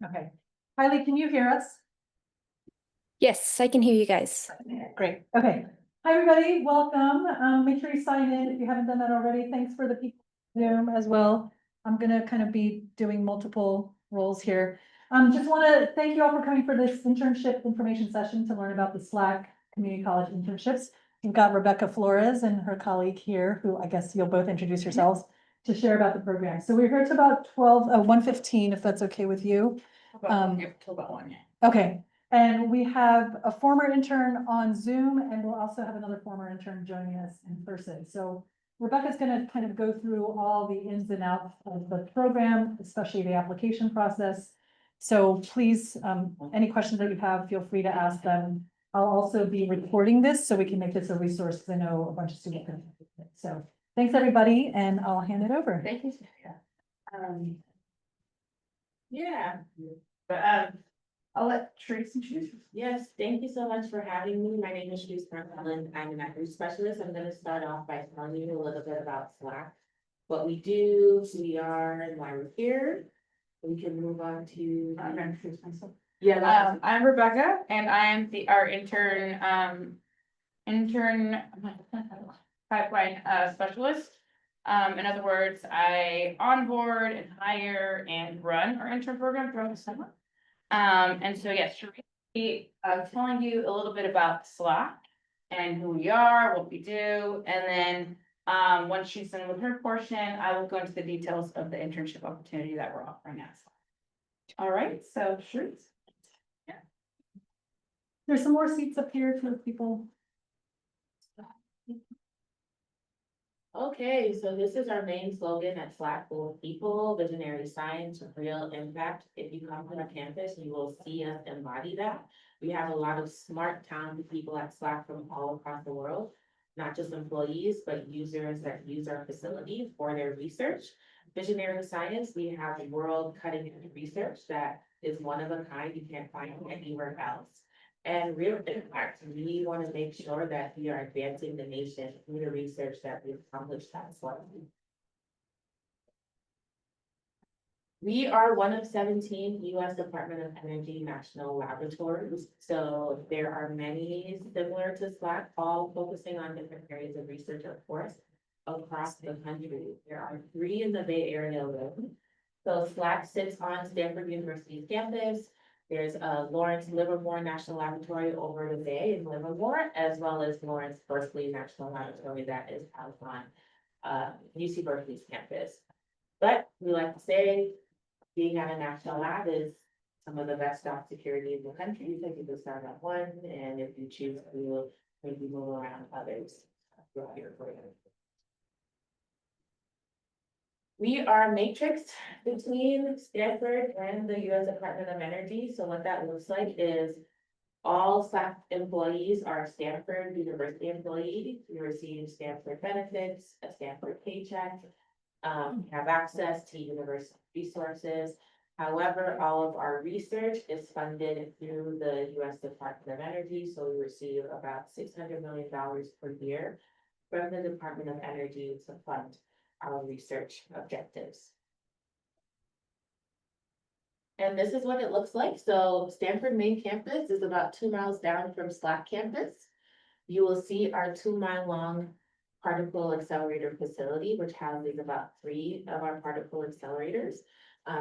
Okay. Kylie, can you hear us? Yes, I can hear you guys. Great. Okay. Hi, everybody. Welcome. Make sure you sign in if you haven't done that already. Thanks for the people in Zoom as well. I'm going to kind of be doing multiple roles here. Just want to thank you all for coming for this internship information session to learn about the SLAC Community College Internships. We've got Rebecca Flores and her colleague here, who I guess you'll both introduce yourselves to share about the program. So we're here to about 1:15, if that's okay with you. Till about 1. Okay, and we have a former intern on Zoom, and we'll also have another former intern joining us in person. So Rebecca's gonna kind of go through all the ins and outs of the program, especially the application process. So please, any questions that you have, feel free to ask them. I'll also be recording this so we can make this a resource, because I know a bunch of students. So thanks, everybody, and I'll hand it over. Thank you, Sophia. Yeah, but I'll let Trace introduce. Yes, thank you so much for having me. My name is Trace Ellen. I'm an outreach specialist. I'm going to start off by telling you a little bit about SLAC. What we do, who we are, and why we're here. We can move on to. I'm gonna introduce myself. Yeah. I'm Rebecca, and I am our intern pipeline specialist. In other words, I onboard and hire and run our intern program throughout the summer. And so yes, Sheree, telling you a little bit about SLAC and who we are, what we do, and then once she's done with her portion, I will go into the details of the internship opportunity that we're offering at SLAC. All right, so Sheree. There's some more seats up here for people. Okay, so this is our main slogan at SLAC: full of people, visionary science, real impact. If you come to our campus, you will see us embody that. We have a lot of smart, talented people at SLAC from all across the world, not just employees, but users that use our facility for their research. Visionary science, we have world cutting edge research that is one of a kind you can't find anywhere else. And real impact, we want to make sure that we are advancing the nation through the research that we've accomplished at SLAC. We are one of 17 U.S. Department of Energy national laboratories. So there are many similar to SLAC, all focusing on different areas of research, of course, across the country. There are 3 in the Bay Area alone. So SLAC sits on Stanford University's campus. There's a Lawrence Livermore National Laboratory over the bay in Livermore, as well as Lawrence Berkeley National Laboratory that is housed on UC Berkeley's campus. But we like to say, being at a national lab is some of the best job security in the country. So you can start at one, and if you choose to maybe move around others. We're here for you. We are matrixed between Stanford and the U.S. Department of Energy. So what that looks like is all SLAC employees are Stanford University employees. We receive Stanford benefits, a Stanford paycheck, have access to university resources. However, all of our research is funded through the U.S. Department of Energy. So we receive about $600 million per year from the Department of Energy to fund our research objectives. And this is what it looks like. So Stanford main campus is about 2 miles down from SLAC campus. You will see our 2-mile long particle accelerator facility, which houses about 3 of our particle accelerators.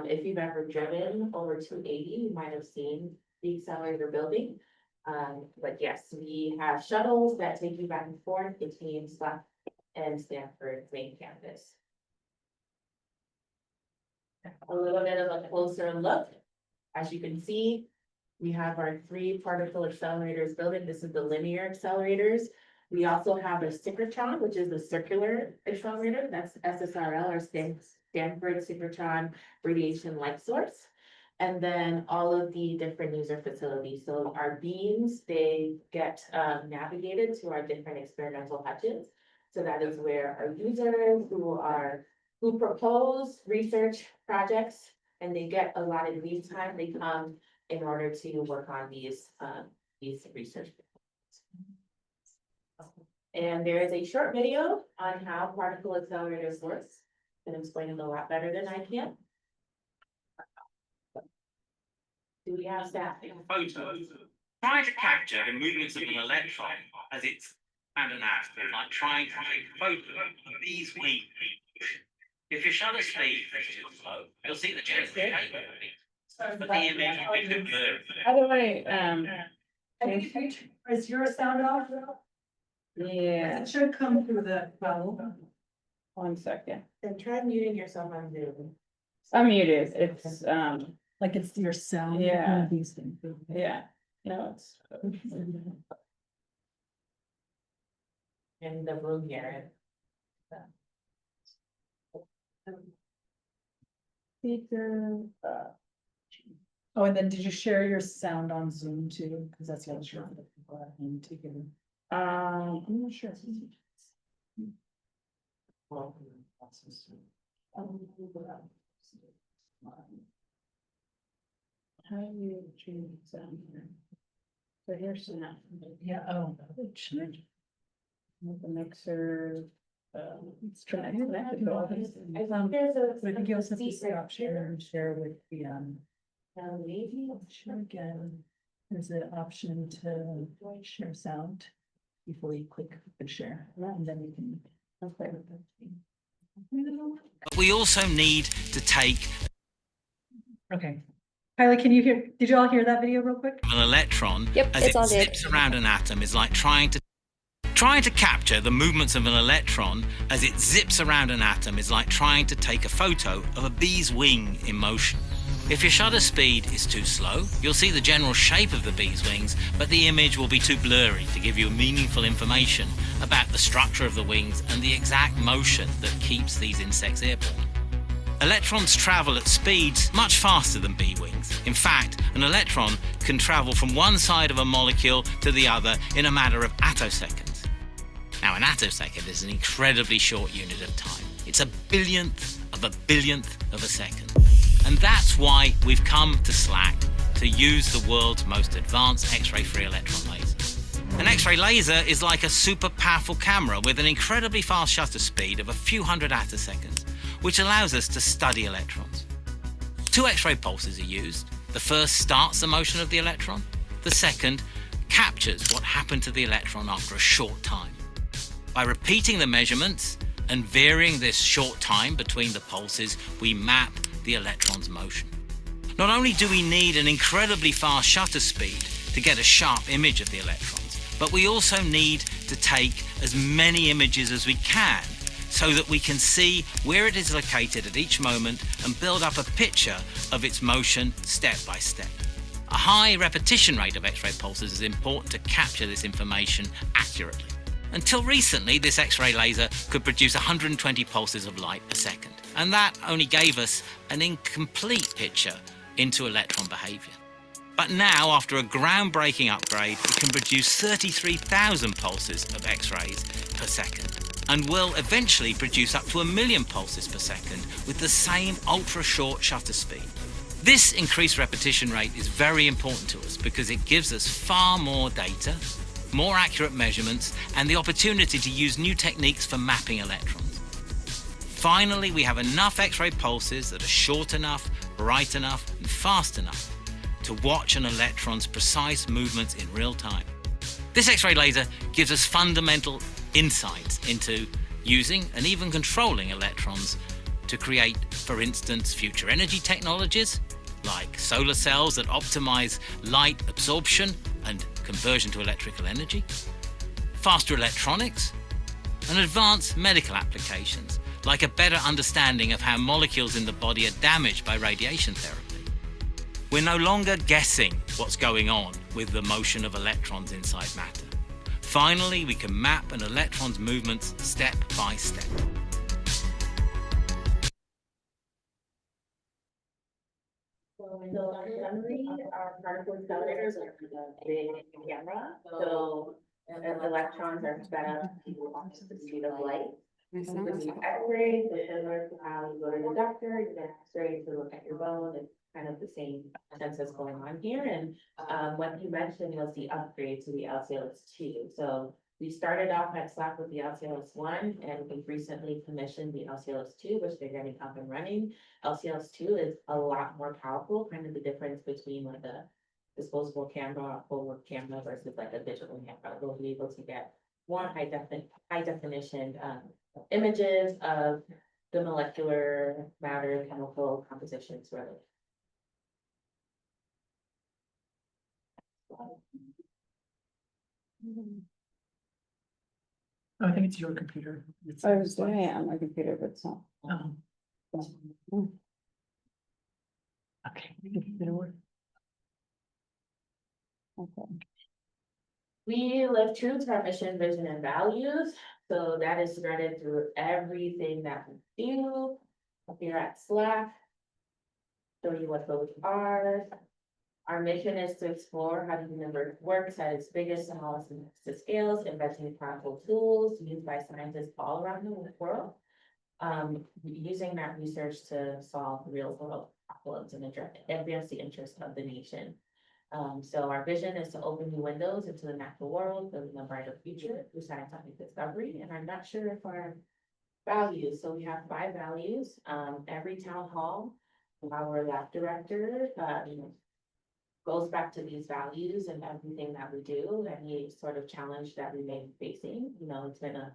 If you've ever driven over 280, you might have seen the accelerator building. But yes, we have shuttles that take you back and forth between SLAC and Stanford main campus. A little bit of a closer look. As you can see, we have our 3 particle accelerators building. This is the linear accelerators. We also have a synchrotron, which is a circular accelerator. That's SSRL, or Stanford Synchrotron Radiation Light Source. And then all of the different user facilities. So our beams, they get navigated to our different experimental hutches. So that is where our users who propose research projects and they get allotted lead time, they come in order to work on these research. And there is a short video on how particle accelerators works. And explain it a lot better than I can. Do we have staff? Photo, trying to capture the movements of an electron as it's and an atom, like trying to take a photo of these wings. If your shutter speed is too slow, you'll see the general shape of it. But the image will be too blurry. How do I, Is your sound off? yeah, It should come through the bubble. 1 second. Then try muting yourself on Zoom. I'm muted, it's, Like it's your sound. Yeah. one of These things. yeah, no, it's. In the room here. Speaker, Oh, and then did you share your sound on Zoom too? Because that's the other sure that people are in together. I'm not sure. how do you change the sound here? So here's the now. Yeah, oh. With the mixer. Let's try. I think there's But I think you also have to stop share and share with the, maybe. share again. There's an option to share sound before you click and share, and then you can. Okay. But we also need to take Okay. Kylie, can you hear, did you all hear that video real quick? an electron Yep, as it's it all good. zips around an atom is like trying to capture the movements of an electron as it zips around an atom is like trying to take a photo of a bee's wing in motion. If your shutter speed is too slow, you'll see the general shape of the bee's wings, but the image will be too blurry to give you meaningful information about the structure of the wings and the exact motion that keeps these insects airborne. Electrons travel at speeds much faster than bee wings. In fact, an electron can travel from one side of a molecule to the other in a matter of attoseconds. Now, an attosecond is an incredibly short unit of time. It's a billionth of a second. And that's why we've come to SLAC to use the world's most advanced X-ray free electron laser. An X-ray laser is like a super powerful camera with an incredibly fast shutter speed of a few hundred attoseconds, which allows us to study electrons. 2 X-ray pulses are used. The first starts the motion of the electron. The second captures what happened to the electron after a short time. By repeating the measurements and varying this short time between the pulses, we map the electron's motion. Not only do we need an incredibly fast shutter speed to get a sharp image of the electrons, but we also need to take as many images as we can so that we can see where it is located at each moment and build up a picture of its motion step by step. A high repetition rate of X-ray pulses is important to capture this information accurately. Until recently, this X-ray laser could produce 120 pulses of light a second, and that only gave us an incomplete picture into electron behavior. But now, after a groundbreaking upgrade, it can produce 33,000 pulses of X-rays per second, and will eventually produce up to 1 million pulses per second with the same ultra-short shutter speed. This increased repetition rate is very important to us because it gives us far more data, more accurate measurements, and the opportunity to use new techniques for mapping electrons. Finally, we have enough X-ray pulses that are short enough, bright enough, and fast enough to watch an electron's precise movements in real time. This X-ray laser gives us fundamental insights into using and even controlling electrons to create, for instance, future energy technologies like solar cells that optimize light absorption and conversion to electrical energy, faster electronics, and advanced medical applications like a better understanding of how molecules in the body are damaged by radiation therapy. We're no longer guessing what's going on with the motion of electrons inside matter. Finally, we can map an electron's movements step by step. So in summary, our particle accelerators are the big camera, so electrons are sped up to the speed of light. With the X-rays, it's similar to how you go to the doctor, you get X-rays to look at your bone, it's kind of the same sense that's going on here. And what you mentioned was the upgrade to the LCLS2. So We started off at SLAC with the LCLS 1, and we've recently commissioned the LCLS 2, which they're getting up and running. LCLS 2 is a lot more powerful, kind of the difference between like a disposable camera, forward camera versus like a digital camera. We'll be able to get more high definition images of the molecular matter chemical compositions really. I think it's your computer. I was doing it on my computer, but it's not. Oh, okay. It'll work. Okay. We live true to our mission, vision, and values. So that is threaded through everything that we do. Up here at SLAC. Show you what those are. Our mission is to explore how the universe works at its biggest, smallest, and fastest scales, inventing powerful tools used by scientists all around the world. Using that research to solve real world problems and advance the interests of the nation. So our vision is to open new windows into the natural world, building a brighter future through scientific discovery. And I'm not sure if our values, so we have 5 values. Every town hall, our lab director, goes back to these values and everything that we do, any sort of challenge that we may be facing. It's been a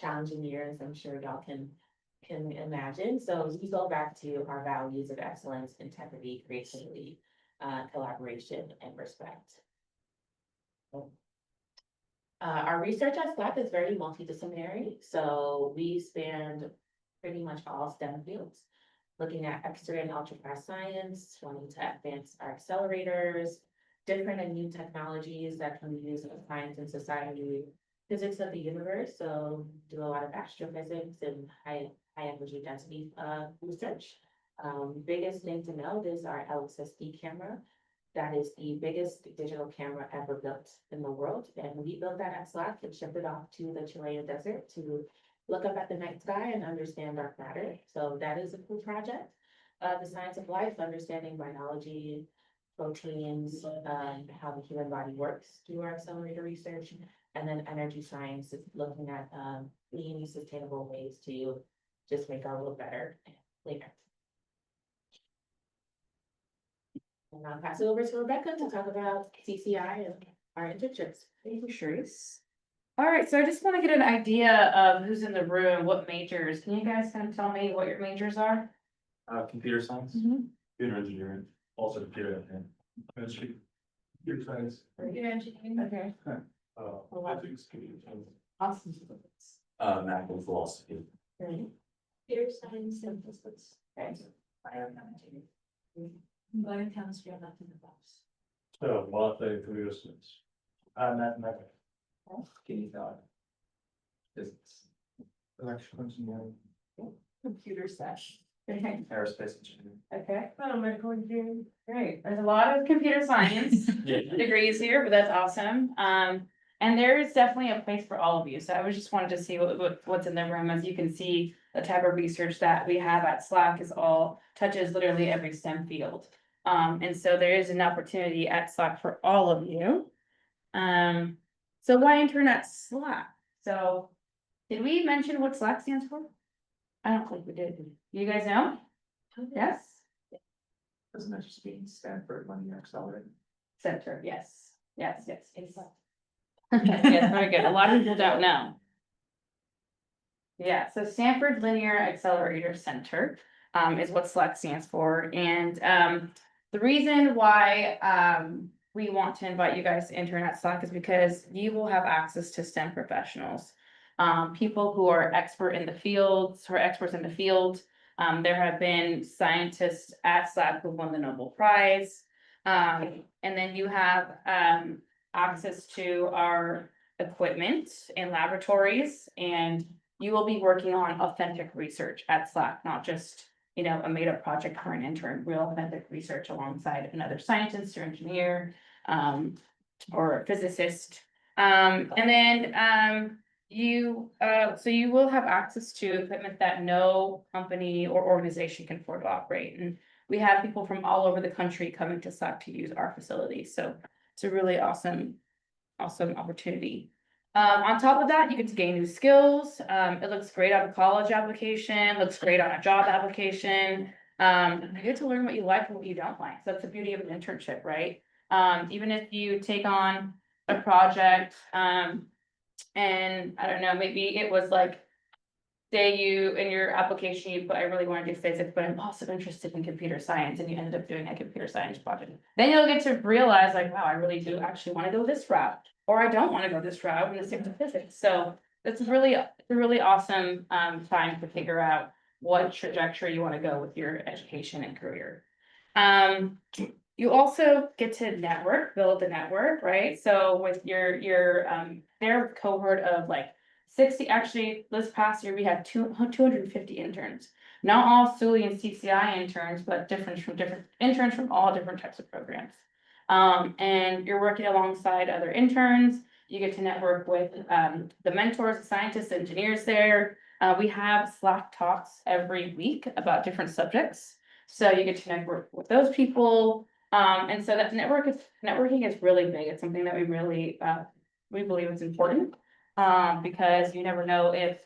challenging year, as I'm sure y'all can imagine. So we go back to our values of excellence, integrity, creativity, collaboration, and respect. Our research at SLAC is very multidisciplinary, so we span pretty much all STEM fields. Looking at X-ray and ultrafast science, wanting to advance our accelerators, different and new technologies that can be used in science and society, physics of the universe, so do a lot of astrophysics and high energy density research. Biggest thing to note is our LSSD camera. That is the biggest digital camera ever built in the world, and we built that at SLAC and shipped it off to the Chilean desert to look up at the night sky and understand dark matter. So that is a cool project. The science of life, understanding biology, proteins, how the human body works through our accelerator research. And then energy science is looking at clean, sustainable ways to just make our world better and cleaner. And I'll pass it over to Rebecca to talk about CCI and our internships. Thank you, Sharice. All right, so I just want to get an idea of who's in the room, what majors. Can you guys kind of tell me what your majors are? Computer science, Mhm. computer engineering, also computer chemistry, computer science, Okay. physics, computer science, Awesome. math and philosophy. Computer science and physics. Biochemistry, I'm not in the box. So, math and computer science. Mathematics. Physics. Electrical engineering. Computer science. Aerospace engineering. Okay. Medical engineering. Great. There's a lot of computer science degrees here, but that's awesome. And there is definitely a place for all of you. So I was just wanted to see what's in the room. As you can see, the type of research that we have at SLAC touches literally every STEM field. And so there is an opportunity at SLAC for all of you. So why intern at SLAC? So did we mention what SLAC stands for? I don't think we did. You guys know? Yes? Doesn't that just mean Stanford Money Accelerator? Center, yes, yes. Yes, very good. A lot of people don't know. Yeah, so Stanford Linear Accelerator Center is what SLAC stands for. And the reason why we want to invite you guys to intern at SLAC is because you will have access to STEM professionals. People who are experts in the field. There have been scientists at SLAC who won the Nobel Prize. And then you have access to our equipment and laboratories, and you will be working on authentic research at SLAC, not just, a made-up project for an intern, real authentic research alongside another scientist or engineer, or physicist. And then you will have access to equipment that no company or organization can afford to operate. And we have people from all over the country coming to SLAC to use our facilities. So it's a really awesome opportunity. On top of that, you get to gain new skills. It looks great on a college application, looks great on a job application. You get to learn what you like and what you don't like. So that's the beauty of an internship, right? Even if you take on a project, and I don't know, maybe it was like, say you, in your application, you put, I really want to do physics, but I'm also interested in computer science, and you ended up doing a computer science project. Then you'll get to realize like, wow, I really do actually want to go this route, or I don't want to go this route, I'm gonna stick to physics. So it's a really awesome time to figure out what trajectory you want to go with your education and career. You also get to network, build the network, right? So with their cohort of like 60, actually, this past year, we had 250 interns. Not all SULI and CCI interns, but different interns from all different types of programs. And you're working alongside other interns. You get to network with the mentors, the scientists, engineers there. We have SLAC talks every week about different subjects. So you get to network with those people. And so that networking is really big. It's something that we really we believe is important. Because you never know if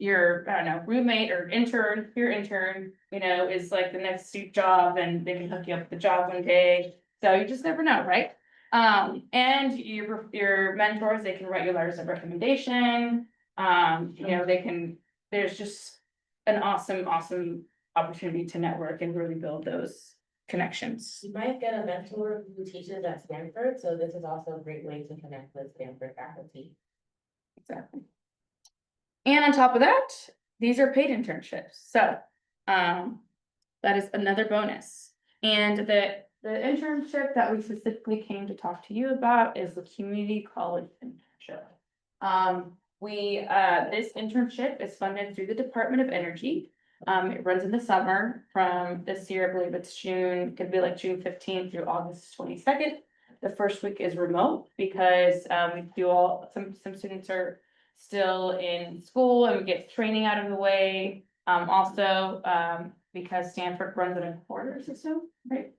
your, I don't know, roommate or your intern, is like the next job, and they can hook you up with the job one day. So you just never know, right? And your mentors, they can write you letters of recommendation. There's just an awesome opportunity to network and really build those connections. You might get a mentor who teaches at Stanford, so this is also a great way to connect with Stanford faculty. Exactly. And on top of that, these are paid internships. So that is another bonus. And the internship that we specifically came to talk to you about is the community college internship. This internship is funded through the Department of Energy. It runs in the summer from this year, I believe it's June, could be like June 15th through August 22nd. The first week is remote because some students are still in school and we get training out of the way. Also, because Stanford runs in a quarter system, right?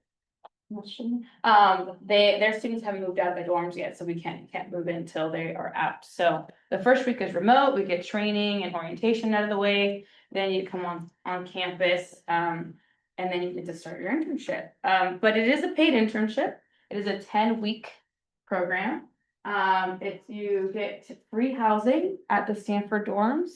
Their students haven't moved out of the dorms yet, so we can't move in until they are out. So the first week is remote, we get training and orientation out of the way. Then you come on campus, and then you get to start your internship. But it is a paid internship. It is a 10-week program. If you get free housing at the Stanford dorms,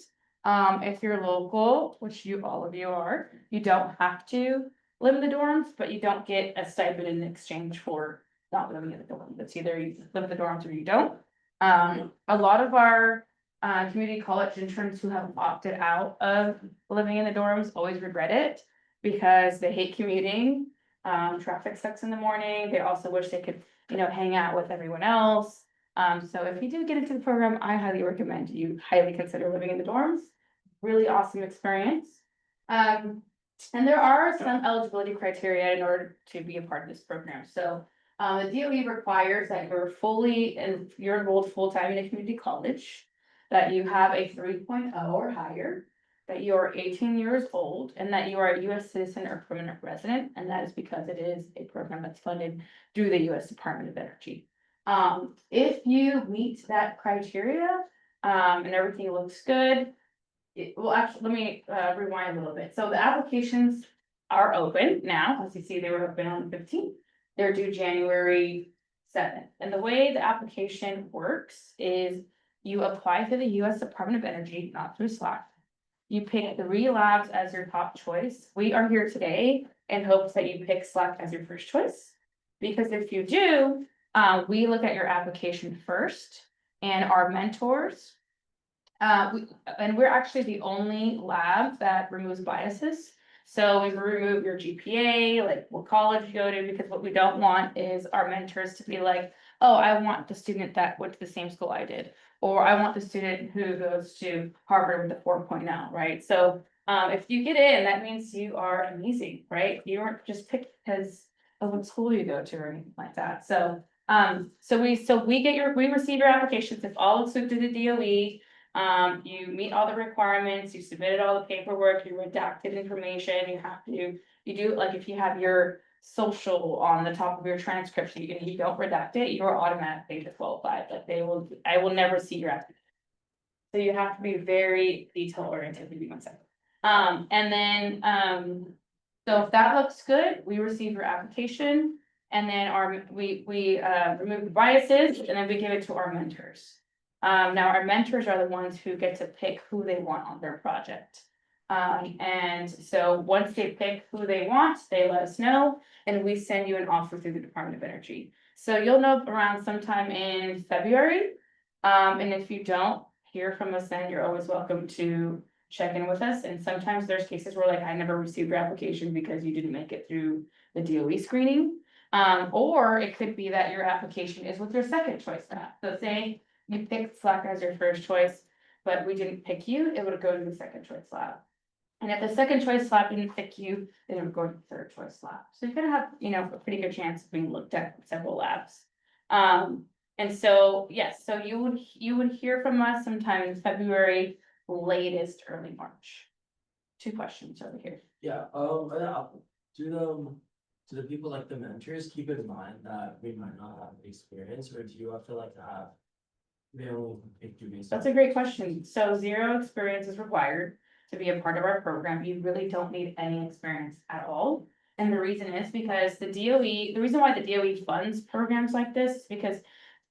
if you're local, which all of you are, you don't have to live in the dorms, but you don't get a stipend in exchange for not living in the dorms. It's either you live in the dorms or you don't. A lot of our community college interns who have opted out of living in the dorms always regret it because they hate commuting. Traffic sucks in the morning. They also wish they could, hang out with everyone else. So if you do get into the program, I highly recommend you highly consider living in the dorms. Really awesome experience. And there are some eligibility criteria in order to be a part of this program. So the DOE requires that you're enrolled full-time in a community college, that you have a 3.0 or higher, that you are 18 years old, and that you are a U.S. citizen or permanent resident, and that is because it is a program that's funded through the U.S. Department of Energy. If you meet that criteria, and everything looks good, actually, let me rewind a little bit. So the applications are open now. As you see, they were open on the 15th. They're due January 7th. And the way the application works is you apply to the U.S. Department of Energy, not through SLAC. You pick 3 labs as your top choice. We are here today in hopes that you pick SLAC as your first choice. Because if you do, we look at your application first, and our mentors, we're actually the only lab that removes biases. So we remove your GPA, like what college you go to, because what we don't want is our mentors to be like, oh, I want the student that went to the same school I did, or I want the student who goes to Harvard with a 4.0, right? So if you get in, that means you are amazing, right? You aren't just picked because of what school you go to or anything like that. So we receive your applications. If all looks good to the DOE, You meet all the requirements, you submitted all the paperwork, you redacted information, you do, like, if you have your social on the top of your transcript, you don't redact it, you are automatically disqualified, like I will never see your application. So you have to be very detail oriented, give me 1 second. And then, so if that looks good, we receive your application. And then we remove the biases and then we give it to our mentors. Now our mentors are the ones who get to pick who they want on their project. And so once they pick who they want, they let us know and we send you an offer through the Department of Energy. So you'll know around sometime in February. And if you don't hear from us, then you're always welcome to check in with us. And sometimes there's cases where, like, I never received your application because you didn't make it through the DOE screening. Or it could be that your application is with your second choice lab. So say you picked SLAC as your first choice, but we didn't pick you, it would go to the second choice lab. And if the second choice lab didn't pick you, then it would go to the third choice lab. So you're gonna have, a pretty good chance of being looked at in several labs. And so, yes, so you would hear from us sometime in February, latest early March. 2 questions over here. Yeah, do the people like the mentors keep in mind that we might not have experience, or do you have to like have? They only pick you based on. That's a great question. So 0 experience is required to be a part of our program. You really don't need any experience at all. And the reason is because the reason why the DOE funds programs like this is because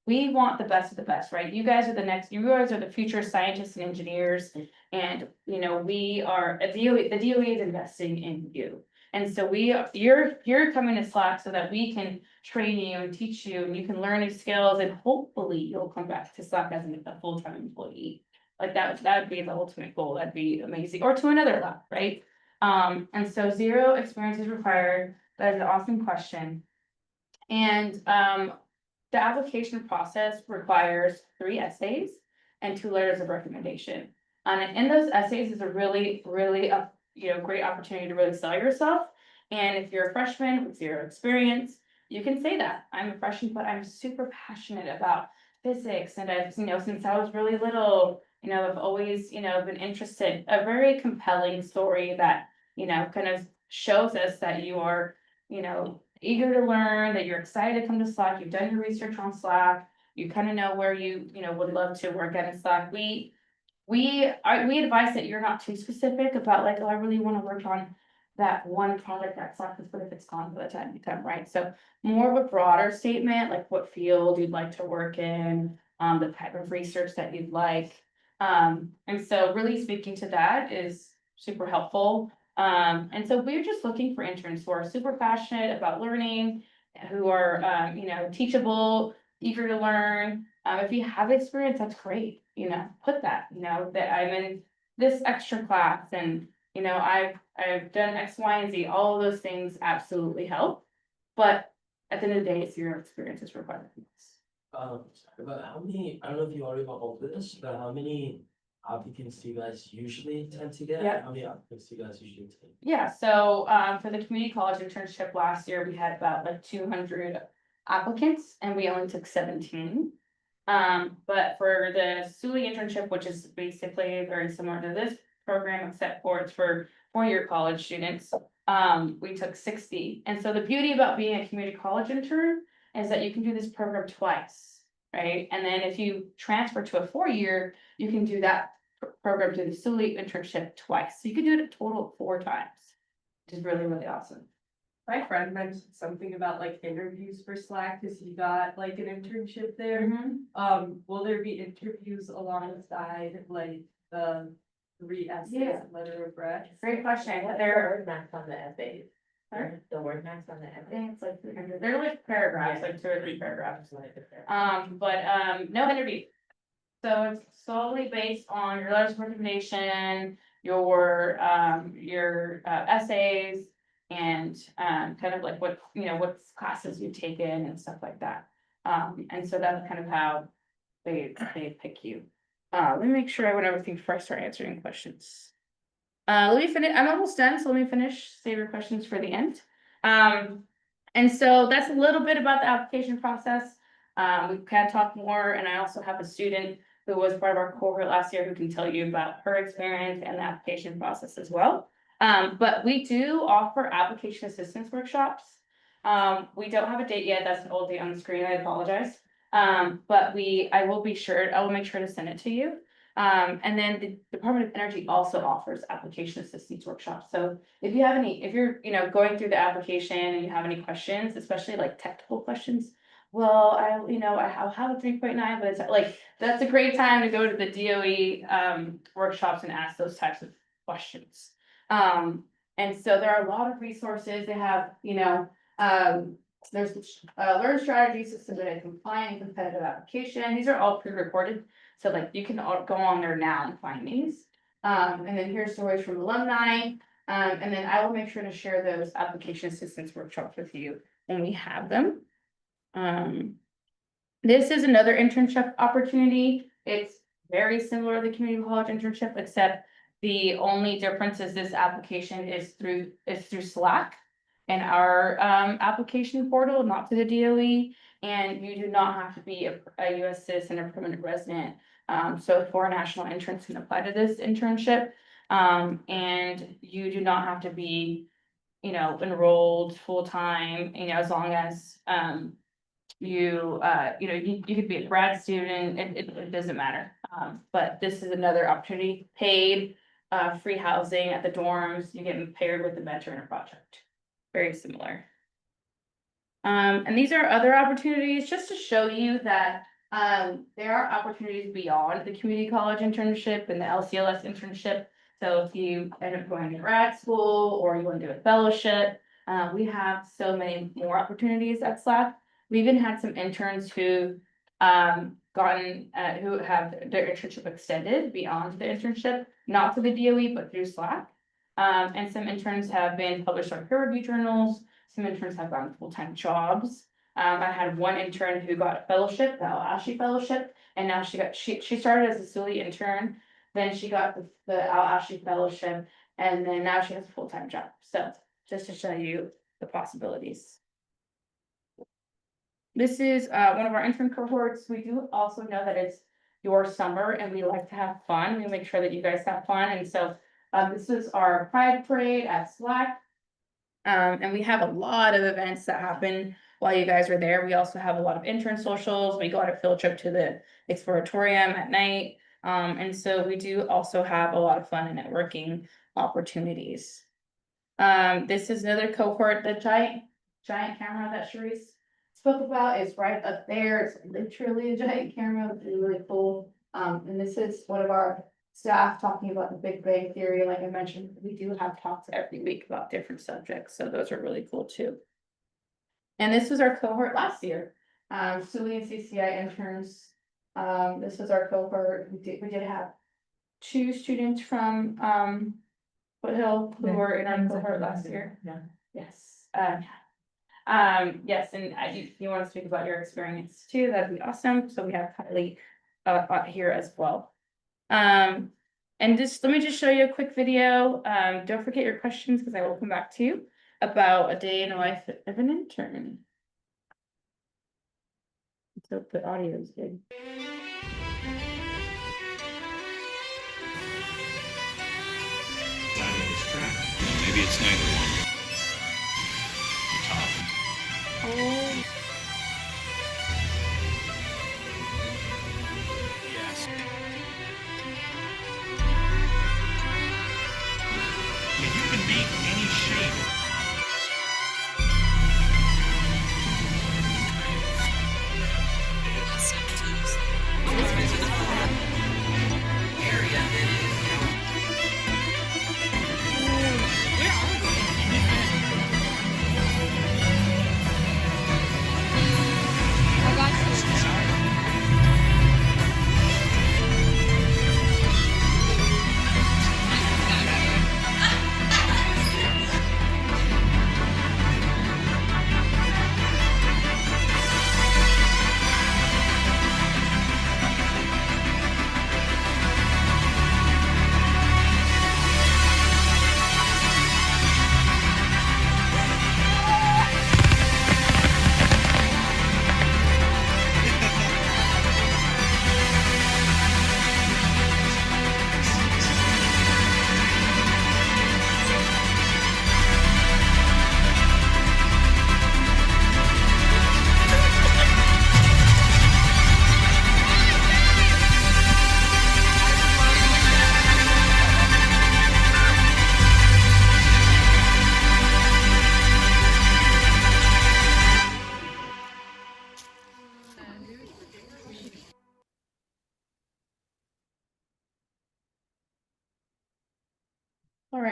we want the best of the best, right? You guys are the future scientists and engineers. And, we are, the DOE is investing in you. And so you're coming to SLAC so that we can train you and teach you, and you can learn new skills, and hopefully you'll come back to SLAC as a full-time employee. Like that would be the ultimate goal. That'd be amazing. Or to another lab, right? And so 0 experience is required. That is an awesome question. And, the application process requires 3 essays and 2 letters of recommendation. And in those essays is a really, really, great opportunity to really sell yourself. And if you're a freshman with 0 experience, you can say that I'm a freshman, but I'm super passionate about physics. And I've, since I was really little, I've always, been interested. A very compelling story that, kind of shows us that you are, eager to learn, that you're excited to come to SLAC, you've done your research on SLAC, you kind of know where you, would love to work at in SLAC. We advise that you're not too specific about, like, oh, I really want to work on that one product at SLAC, but if it's gone by the time you come, right? So more of a broader statement, like what field you'd like to work in, the type of research that you'd like. And so really speaking to that is super helpful. And so we're just looking for interns who are super passionate about learning, who are, teachable, eager to learn. If you have experience, that's great, put that, that I'm in this extra class and, I've done X, Y, and Z, all of those things absolutely help. But at the end of the day, it's your experience is required. But how many, I don't know if you already got over this, but how many applicants do you guys usually tend to get? Yeah. How many applicants do you guys usually take? Yeah, so for the community college internship last year, we had about like 200 applicants and we only took 17. But for the SLAC internship, which is basically very similar to this program, except for it's for 4-year college students, we took 60. And so the beauty about being a community college intern is that you can do this program twice, right? And then if you transfer to a 4-year, you can do that program to the SLAC internship twice. So you can do it a total of 4 times, which is really, really awesome. My friend mentioned something about like interviews for SLAC, cause he got like an internship there. Will there be interviews alongside like the 3 essays Yeah. and letter of rec? Great question. What's the They're, word max on the essays? Sorry? The word max on the I essays? think it's like 300. They're like paragraphs, Yeah. like 2 or 3 paragraphs. Just wanted to clarify. But no interview. So it's solely based on your letters of recommendation, your essays, and kind of like what classes you've taken and stuff like that. And so that's kind of how they pick you. Let me make sure I went everything before I start answering questions. Let me finish. I'm almost done, so let me finish. Save your questions for the end. And so that's a little bit about the application process. We can talk more, and I also have a student who was part of our cohort last year, who can tell you about her experience and the application process as well. But we do offer application assistance workshops. We don't have a date yet. That's an old date on the screen. I apologize. But I will make sure to send it to you. And then the Department of Energy also offers application assistance workshops. So if you're, going through the application and you have any questions, especially like technical questions, well, I'll have a 3.9, but it's like, that's a great time to go to the DOE, workshops and ask those types of questions. And so there are a lot of resources. They have, there's learn strategies to submit a compliant and competitive application. These are all pre-recorded. So like you can go on there now and find these. And then here's stories from alumni. And then I will make sure to share those application assistance workshops with you when we have them. This is another internship opportunity. It's very similar to the community college internship, except the only difference is this application is through SLAC and our application portal, not to the DOE. And you do not have to be a US citizen or permanent resident. So foreign national interns can apply to this internship. And you do not have to be, enrolled full-time, as long as you could be a grad student, it doesn't matter. But this is another opportunity, paid, free housing at the dorms, you get paired with the mentor in a project. Very similar. And these are other opportunities just to show you that there are opportunities beyond the community college internship and the LCLS internship. So if you end up going to grad school or you want to do a fellowship, we have so many more opportunities at SLAC. We even had some interns who who have their internship extended beyond the internship, not to the DOE, but through SLAC. And some interns have been published on peer review journals. Some interns have gotten full-time jobs. I had one intern who got a fellowship, the Al-Ashi fellowship, and now she started as a Suli intern, then she got the Al-Ashi fellowship, and then now she has a full-time job. So just to show you the possibilities. This is one of our intern cohorts. We do also know that it's your summer and we like to have fun. We make sure that you guys have fun. And so this is our Pride Parade at SLAC. And we have a lot of events that happen while you guys are there. We also have a lot of intern socials. We go on a field trip to the Exploratorium at night. And so we do also have a lot of fun and networking opportunities. This is another cohort, the giant camera that Sharice spoke about is right up there. It's literally a giant camera. It's really cool. And this is one of our staff talking about the Big Bang Theory. Like I mentioned, we do have talks every week about different subjects. So those are really cool too. And this was our cohort last year. Suli and CCI interns. This was our cohort. We did have 2 students from Foothill who were in our cohort last year. Yeah. Yes. Yes, and you want to speak about your experience too, that'd be awesome. So we have Kylie here as well. And let me just show you a quick video. Don't forget your questions because I will come back to you about a day in the life of an intern. Let's hope the audio is good. Maybe it's neither one. Yes. You can make any shape.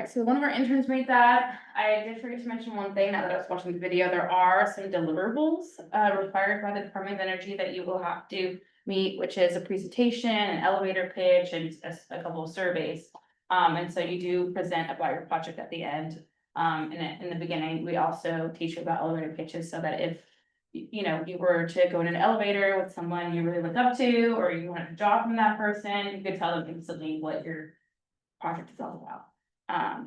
Alright, so one of our interns made that. I did forget to mention one thing now that I was watching the video. There are some deliverables required by the Department of Energy that you will have to meet, which is a presentation, an elevator pitch, and a couple of surveys. And so you do present about your project at the end. In the beginning, we also teach you about elevator pitches so that if you know, you were to go in an elevator with someone you really look up to, or you wanted a job from that person, you could tell them instantly what your project is all about.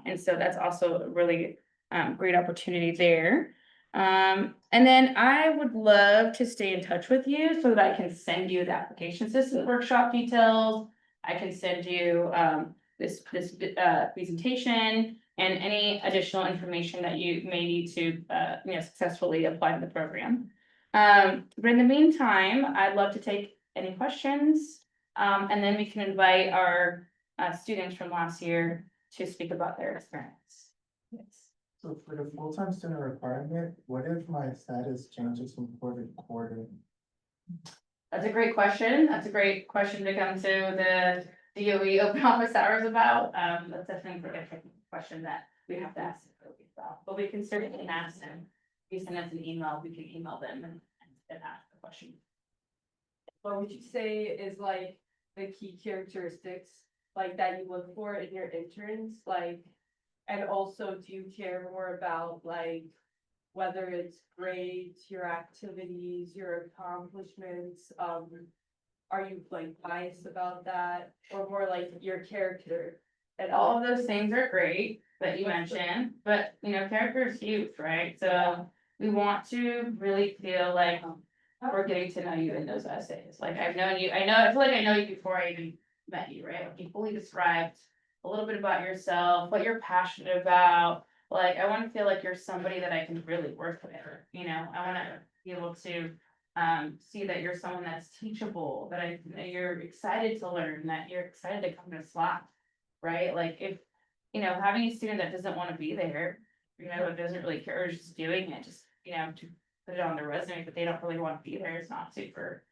And so that's also a really great opportunity there. And then I would love to stay in touch with you so that I can send you the application system workshop details. I can send you this presentation and any additional information that you may need to successfully apply to the program. But in the meantime, I'd love to take any questions. And then we can invite our students from last year to speak about their experience. Yes. So for the full-time student requirement, what if my status changes from quarter to quarter? That's a great question. That's a great question to come to the DOE open office hours about. That's definitely a question that we have to ask about, but we can certainly ask them. If you send us an email, we can email them and ask the question. What would you say is like the key characteristics like that you look for in your interns, like, and also do you care more about like whether it's grades, your activities, your accomplishments, are you like biased about that, or more like your character? And all of those things are great that you mentioned, but character is huge, right? So we want to really feel like we're getting to know you in those essays. Like I've known you, I feel like I know you before I even met you, right? Like you fully described a little bit about yourself, what you're passionate about. Like I want to feel like you're somebody that I can really work with. I want to be able to see that you're someone that's teachable, that you're excited to learn, that you're excited to come to SLAC, right? Like if having a student that doesn't want to be there, that doesn't really care, or is just doing it, just to put it on their resume, but they don't really want to be there, it's not super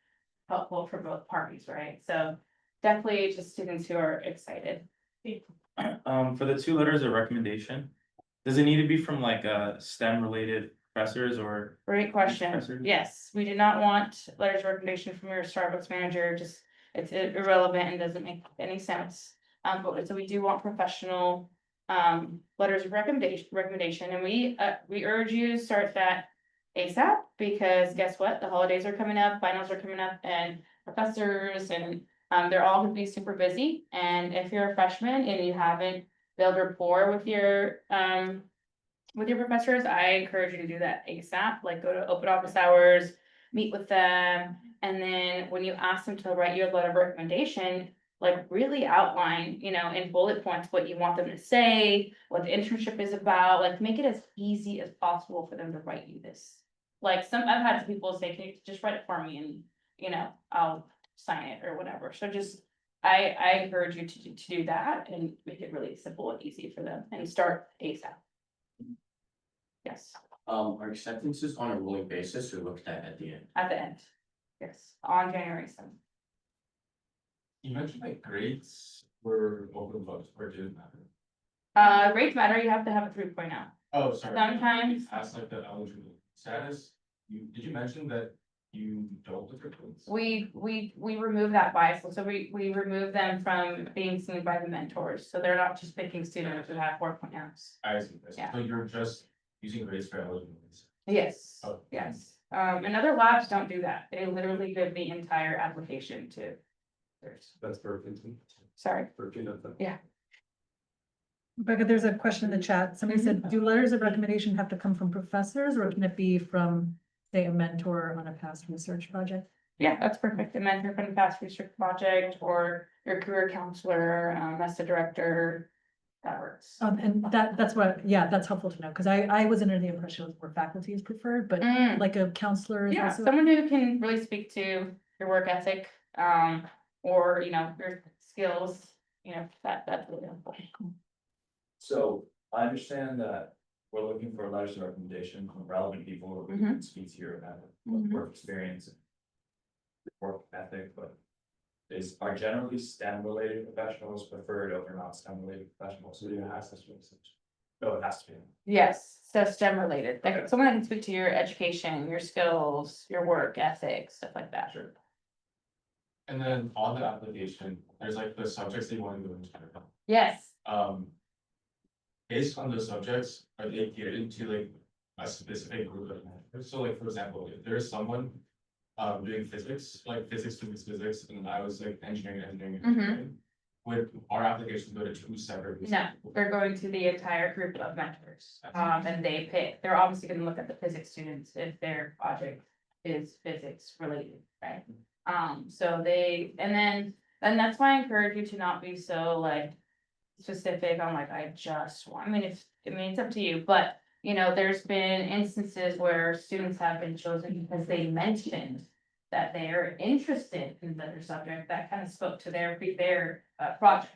helpful for both parties, right? So definitely just students who are excited. For the 2 letters of recommendation, does it need to be from like STEM related professors or? Great question. Professors? Yes, we do not want letters of recommendation from your Starbucks manager, just it's irrelevant and doesn't make any sense. But so we do want professional letters of recommendation, and we urge you to start that ASAP, because guess what? The holidays are coming up, finals are coming up, and professors and they're all gonna be super busy. And if you're a freshman and you haven't built rapport with your professors, I encourage you to do that ASAP. Like go to open office hours, meet with them, and then when you ask them to write you a letter of recommendation, like really outline, in bullet points what you want them to say, what the internship is about, like make it as easy as possible for them to write you this. Like I've had some people say, can you just write it for me and, I'll sign it or whatever. So just, I encourage you to do that and make it really simple and easy for them and start ASAP. Yes, Are acceptances on a rolling basis or looked at the end? at the end. Yes, on January 7th. You mentioned like grades were open books or didn't matter. Grades matter, you have to have a 3.0. Oh, sorry. Sometimes Ask like the eligible status, did you mention that you don't look at grades? we remove that bias, so we remove them from being seen by the mentors, so they're not just picking students who have 4.0s. I see, Yeah. so you're just using grades for eligibility. Yes, Oh. yes, and other labs don't do that, they literally give the entire application to. That's perfect. Sorry, Yeah. Becca, there's a question in the chat. Somebody said, do letters of recommendation have to come from professors, or can it be from, say, a mentor on a past research project? yeah, that's perfect, a mentor from the past research project, or your career counselor, that's the director, that works. And that's what, yeah, that's helpful to know, because I was under the impression where faculty is preferred, but like a counselor is Yeah, also. someone who can really speak to your work ethic, or, your skills, that's really helpful. So I understand that we're looking for letters of recommendation from relevant people who Mhm. can speak to your Mhm. work experience, and work ethic, but are generally STEM related professionals preferred over not STEM related professionals? So you have such research. Oh, it has to be. Yes, so STEM related, like someone that can speak to your education, your skills, your work ethics, stuff like that. Sure. And then on the application, there's like the subjects that you want to go into. Yes, Based on those subjects, are they geared into like a specific group of managers? So like, for example, if there's someone doing physics, like physics, and I was like engineering, would our applications go to two separate? groups? no, they're going to the entire group of mentors, and they pick, they're obviously gonna look at the physics students if their project is physics related, right? So they, and that's why I encourage you to not be so like specific on like, I just want, I mean, it's up to you, but you know, there's been instances where students have been chosen because they mentioned that they are interested in their subject that kind of spoke to their project.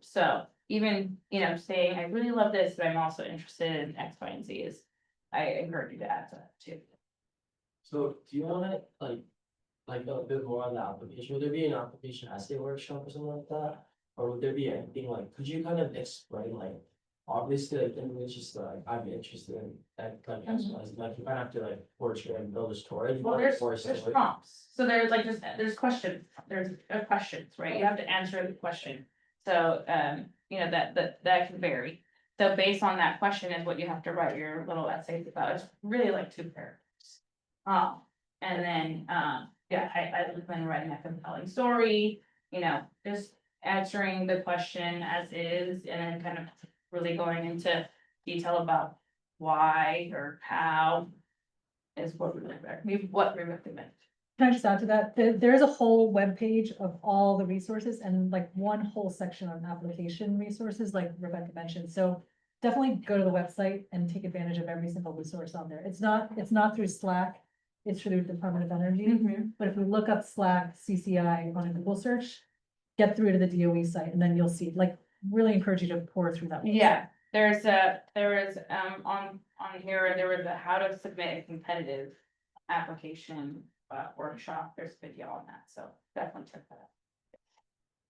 So even, you know, saying, I really love this, but I'm also interested in X, Y, and Z is, I encourage you to add to that too. So do you wanna like a bit more on the application? Would there be an application essay workshop or something like that? Or would there be anything like, could you kind of explain like, obviously like, it's just like, I'm interested in that kind of exercise, like you kind of have to like portray and build a story. Well, there's prompts, so there's like, there's questions, questions, right, you have to answer the question. So, you know, that can vary. So based on that question is what you have to write your little essays about, it's really like 2 paragraphs. And then, yeah, I recommend writing a compelling story, you know, just answering the question as is, and then kind of really going into detail about why or how is what we recommend. Can I just add to that? There's a whole webpage of all the resources and like one whole section on application resources, like Rebecca mentioned. So definitely go to the website and take advantage of every single resource on there. It's not through SLAC, it's through the Department of Energy. But if we look up SLAC CCI on a Google search, get through to the DOE site, and then you'll see, like, really encourage you to pour through that. Yeah, there was on here, there was a how to submit a competitive application workshop. There's a video on that, so definitely check that